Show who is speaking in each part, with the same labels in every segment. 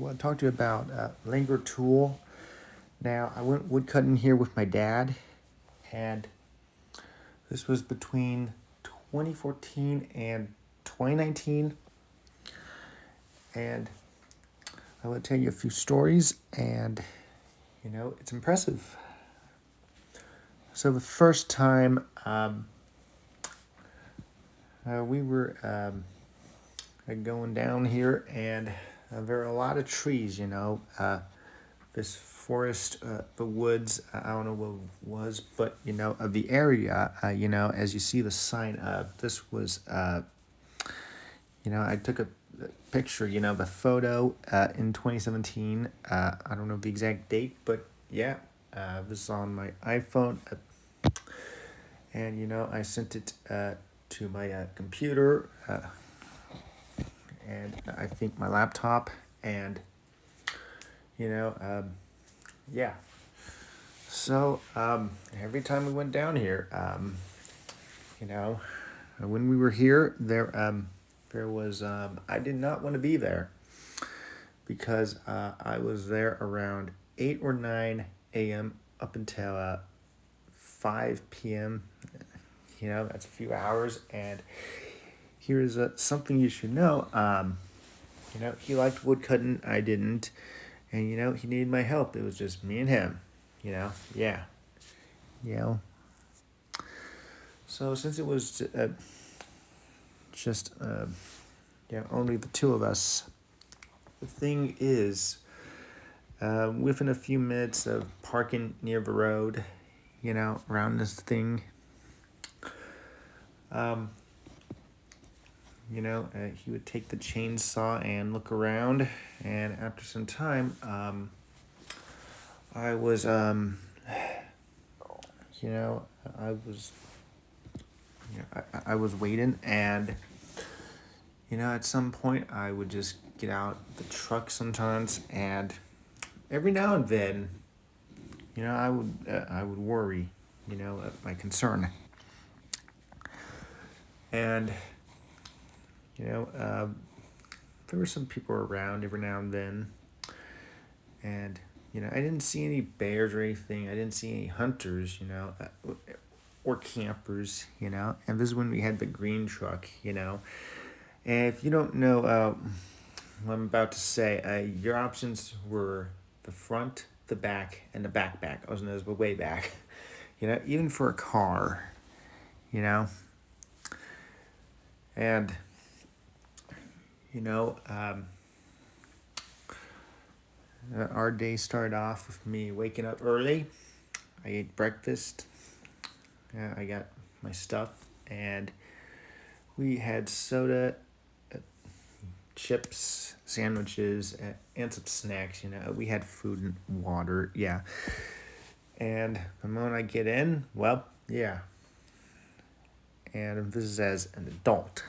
Speaker 1: want to talk to you about Langhor Toole. Now, I went woodcutting here with my dad, and this was between 2014 and 2019. And I will tell you a few stories, and it's impressive. So, the first time we were going down here, and there are a lot of trees, this forest, the woods, I don't know what it was, but, of the area, as you see the sign, this was, I took a picture, the photo in 2017. I don't know the exact date, but yeah, this is on my iPhone. And, I sent it to my computer and I think my laptop. And, yeah. So every time we went down here, when we were here, there was I did not want to be there because I was there around 8 or 9 a.m. up until 5 p.m. That's a few hours. And here's something you should know. He liked woodcutting, I didn't, and he needed my help. It was just me and him. Yeah. So since it was just only the two of us, the thing is, within a few minutes of parking near the road, around this thing, he would take the chainsaw and look around, and after some time, I was, I was waiting, and, at some point, I would just get out the truck sometimes, and every now and then, I would worry, my concern, and, there were some people around every now and then, and, I didn't see any bears or anything. I didn't see any hunters, or campers, and this is when we had the green truck, and if you don't know what I'm about to say, your options were the front, the back, and the back. I was known as the way back, even for a car, and, our day started off with me waking up early. I ate breakfast. I got my stuff, and we had soda, chips, sandwiches, and some snacks. We had food and water. Yeah. And the moment I get in, well, yeah. And this is as an adult.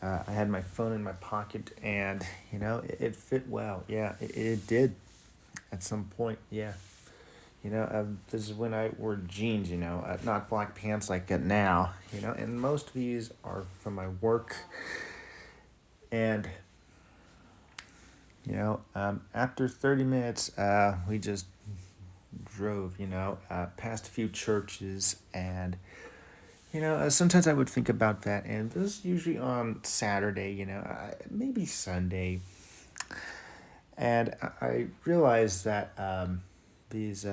Speaker 1: I had my phone in my pocket, and it fit well. Yeah, it did. At some point, yeah. This is when I wore jeans. Not black pants like that now. And most of these are from my work. And after 30 minutes, we just drove. Past a few churches, and. Sometimes I would think about that, and this is usually on Saturday, maybe Sunday. And I realized that these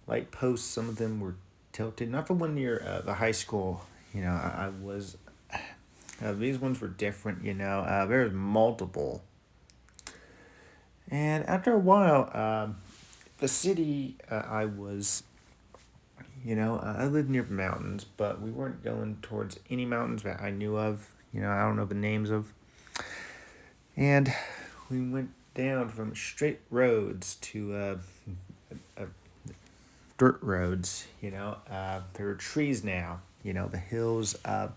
Speaker 1: light posts, some of them were tilted. Not the one near the high school, I was, these ones were different, there's multiple. And after a while, the city I was... I lived near the mountains, but we weren't going towards any mountains that I knew of. I don't know the names of. And we went down from straight roads to dirt roads. There were trees now. The hills. Now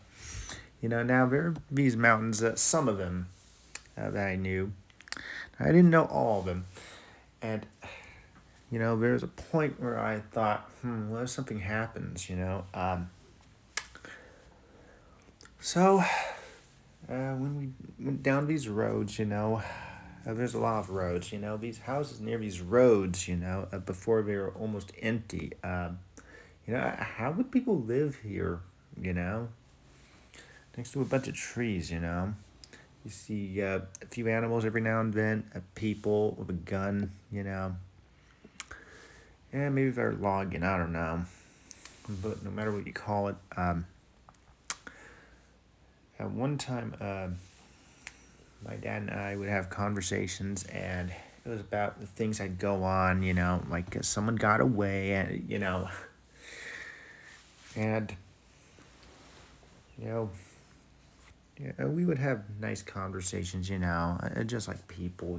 Speaker 1: there are these mountains. Some of them that I knew. I didn't know all of them, and. There's a point where I thought, what if something happens, So, When we went down these roads, there's a lot of roads, these houses near these roads, before they were almost empty. How would people live here, you know, next to a bunch of trees, You see a few animals every now and then, people with a gun, and maybe they're logging, I don't know. But no matter what you call it, at one time, my dad and I would have conversations, and it was about the things that go on, like someone got away, and and you know, we would have nice conversations, just like people,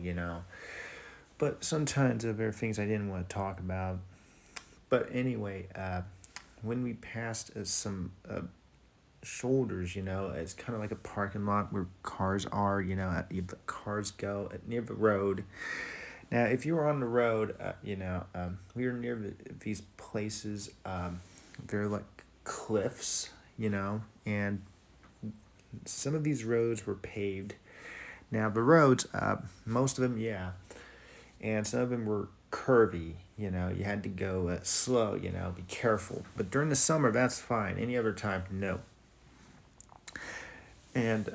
Speaker 1: But sometimes there are things I didn't want to talk about. But anyway, when we passed some shoulders, it's kind of like a parking lot where cars are, the cars go near the road. Now, if you were on the road, we were near these places. They're like cliffs, and some of these roads were paved. Now, the roads, most of them, yeah, and some of them were curvy. You had to go slow. Be careful. But during the summer, that's fine. Any other time, no. And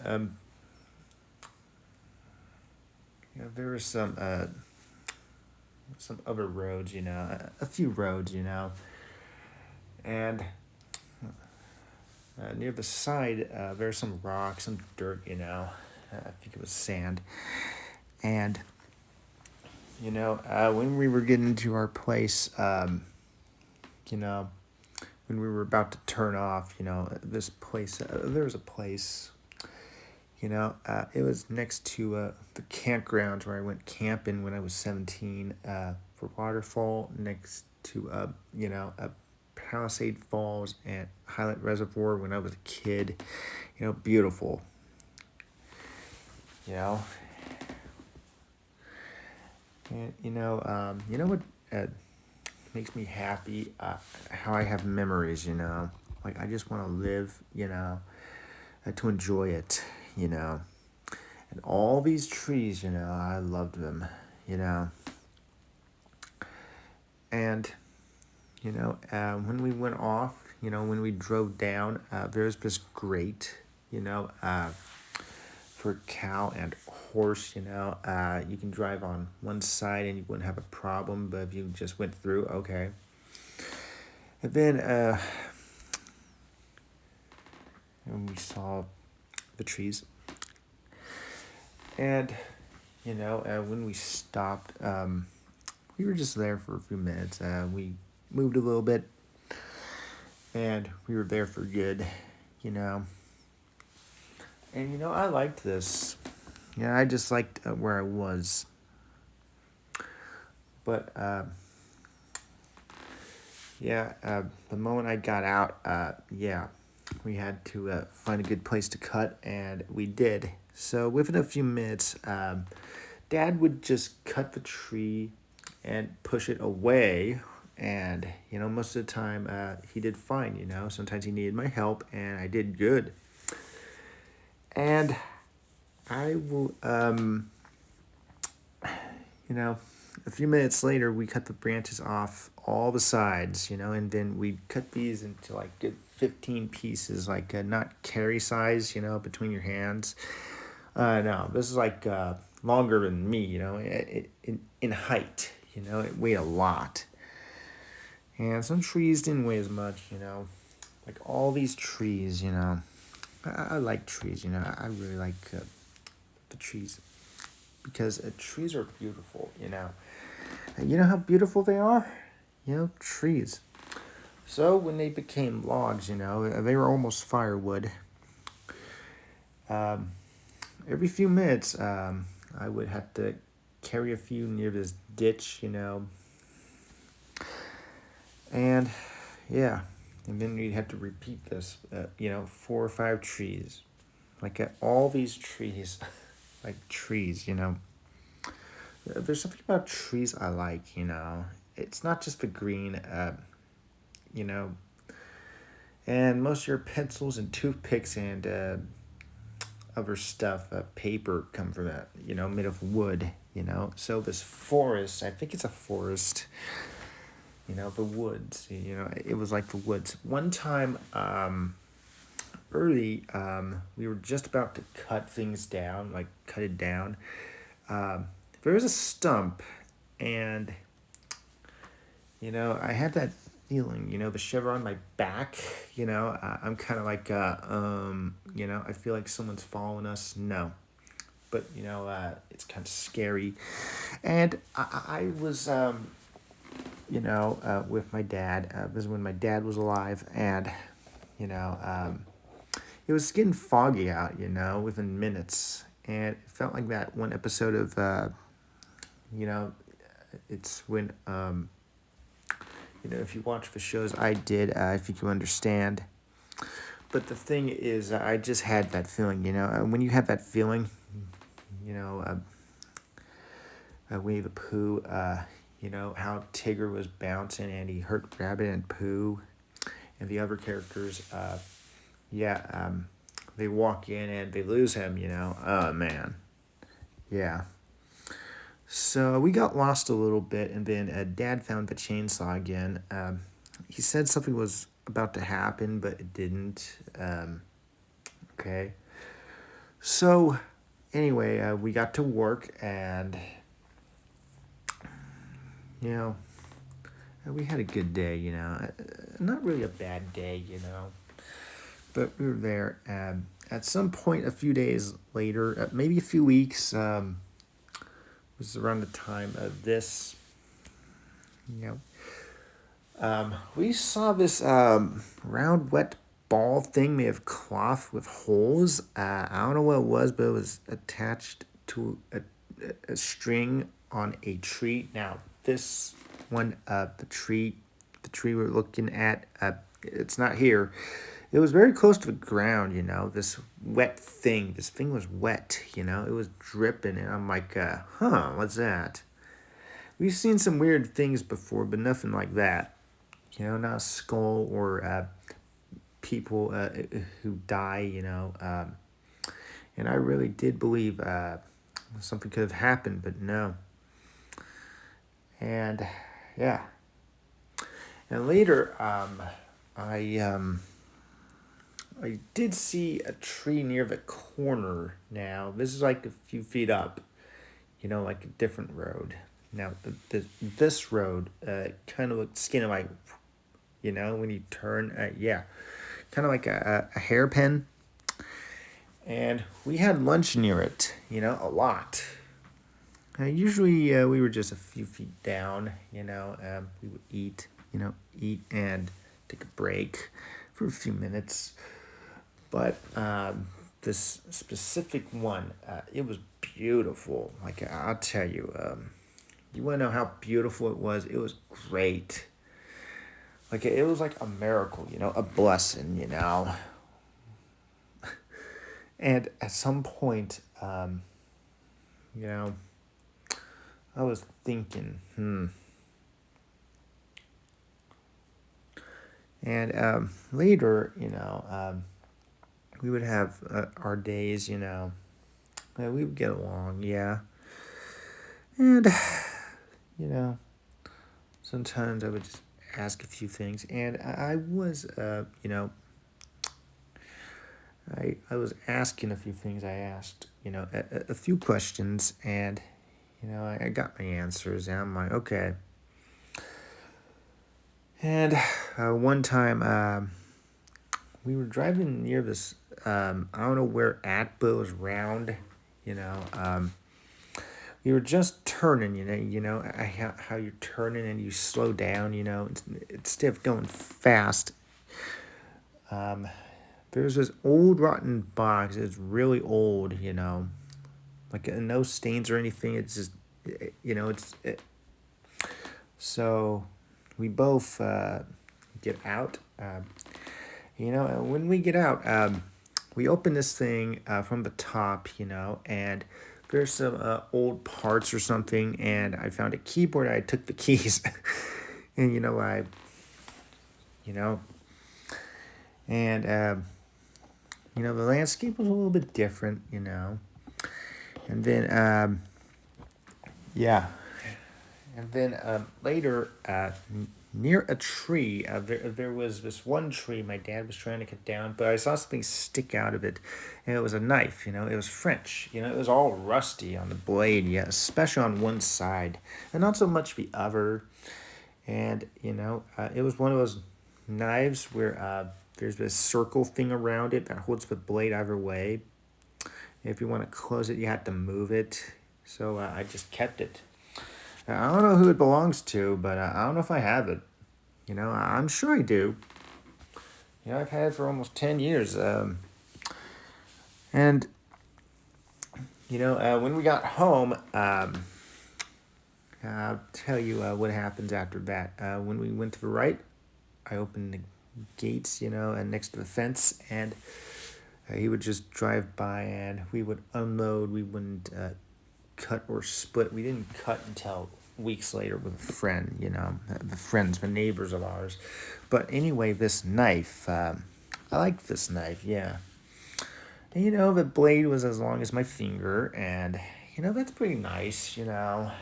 Speaker 1: there were some other roads, a few roads, and near the side there's some rocks, some dirt, I think it was sand, and when we were getting to our place, when we were about to turn off, this place, there was a place. It was next to the campground where I went camping when I was 17 for waterfall, next to, Palisade Falls and Highlight Reservoir when I was a kid. Beautiful. You know, and you know what makes me happy? How I have memories. Like I just want to live. To enjoy it. And all these trees, I loved them, and when we went off, when we drove down, there's this grate, for cow and horse, you can drive on one side and you wouldn't have a problem, but if you just went through, okay. And then when we saw the trees, and when we stopped, we were just there for a few minutes. We moved a little bit, and we were there for good, and I liked this. I just liked where I was, but the moment I got out, we had to find a good place to cut, and we did. So within a few minutes, Dad would just cut the tree and push it away, and most of the time he did fine. Sometimes he needed my help, and I did good. And I will, a few minutes later, we cut the branches off all the sides, and then we cut these into like good 15 pieces, like not carry size, between your hands. No, this is like longer than me, in height, it weighed a lot. And some trees didn't weigh as much, like all these trees, I like trees, I really like the trees because trees are beautiful, And you know how beautiful they are? Trees. So when they became logs, they were almost firewood. Every few minutes, I would have to carry a few near this ditch, and yeah, and then we'd have to repeat this, 4 or 5 trees, like all these trees, like trees, There's something about trees I like, It's not just the green, and most of your pencils and toothpicks and other stuff, paper come from that, made of wood. So this forest, I think it's a forest, the woods, it was like the woods. One time, early, we were just about to cut things down, like cut it down. Um, there was a stump, and I had that feeling, the shiver on my back. I'm kind of like, I feel like someone's following us. No, but it's kind of scary, and I was, with my dad. This is when my dad was alive, and you know, it was getting foggy out. Within minutes, and it felt like that one episode of, you know, it's when if you watch the shows I did, I think you understand. But the thing is, I just had that feeling, when you have that feeling, you know, Winnie the Pooh, how Tigger was bouncing and he hurt Rabbit and Pooh, and the other characters, they walk in and they lose him, oh man, yeah. So we got lost a little bit, and then Dad found the chainsaw again. He said something was about to happen, but it didn't. Okay. So, anyway, we got to work, and we had a good day. Not really a bad day. But we were there. At some point, a few days later, maybe a few weeks. Was around the time of this, we saw this round wet ball thing made of cloth with holes. I don't know what it was, but it was attached to a string on a tree. Now this one, the tree we're looking at, it's not here. It was very close to the ground, this wet thing. This thing was wet, it was dripping, and I'm like, what's that? We've seen some weird things before, but nothing like that. Not a skull or people who die, and I really did believe something could have happened, but no. And, yeah. And later, I did see a tree near the corner now. This is like a few feet up, like a different road. Now, this road kind of looks skin of like, when you turn, kind of like a hairpin. And we had lunch near it, a lot. Usually we were just a few feet down, we would eat and take a break for a few minutes. But this specific one, it was beautiful. Like, I'll tell you, you want to know how beautiful it was? It was great. Like, it was like a miracle, a blessing, And at some point, I was thinking, And later, we would have our days, we would get along, yeah. And, sometimes I would just ask a few things. And I was, I was asking a few things. I asked, a few questions. And, I got my answers. And I'm like, okay. And one time, we were driving near this, I don't know where at, but it was round, we were just turning, how you're turning and you slow down, instead of going fast. There's this old rotten box. It's really old, like no stains or anything. It's just, so we both get out. When we get out, we open this thing from the top, and there's some old parts or something, and I found a keyboard. I took the keys, and and The landscape was a little bit different, and then, yeah, and then later, near a tree, there was this one tree my dad was trying to cut down, but I saw something stick out of it, and it was a knife. It was French. It was all rusty on the blade, yeah, especially on one side, and not so much the other. And it was one of those knives where there's this circle thing around it that holds the blade either way. If you want to close it, you have to move it. So I just kept it. I don't know who it belongs to, but I don't know if I have it. I'm sure I do. I've had it for almost 10 years. And, when we got home, I'll tell you what happens after that. When we went to the right, I opened the gates, and next to the fence, and he would just drive by and we would unload. We wouldn't cut or split. We didn't cut until weeks later with a friend, the neighbors of ours. But anyway, this knife, I like this knife, yeah. And, the blade was as long as my finger, and, that's pretty nice, And I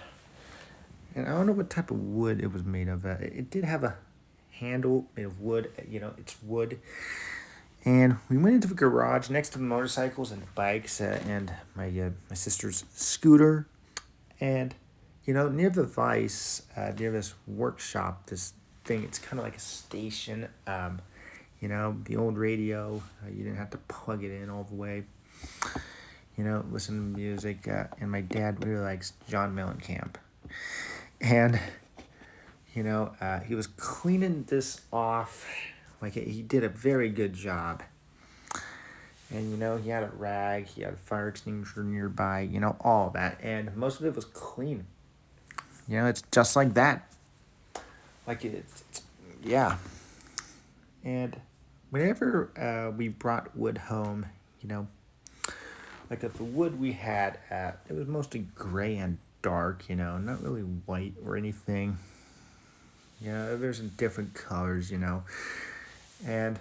Speaker 1: don't know what type of wood it was made of. It did have a handle made of wood, it's wood. And we went into the garage next to the motorcycles and bikes and my sister's scooter. And, near the vise, near this workshop, this thing, it's kind of like a station. The old radio, you didn't have to plug it in all the way. Listen to music. And my dad really likes John Mellencamp. And, he was cleaning this off. Like, he did a very good job. And, he had a rag, he had a fire extinguisher nearby, all of that. And most of it was clean. It's just like that. Like, it's yeah. And whenever we brought wood home, like if the wood we had, it was mostly gray and dark, not really white or anything. There's different colors, and,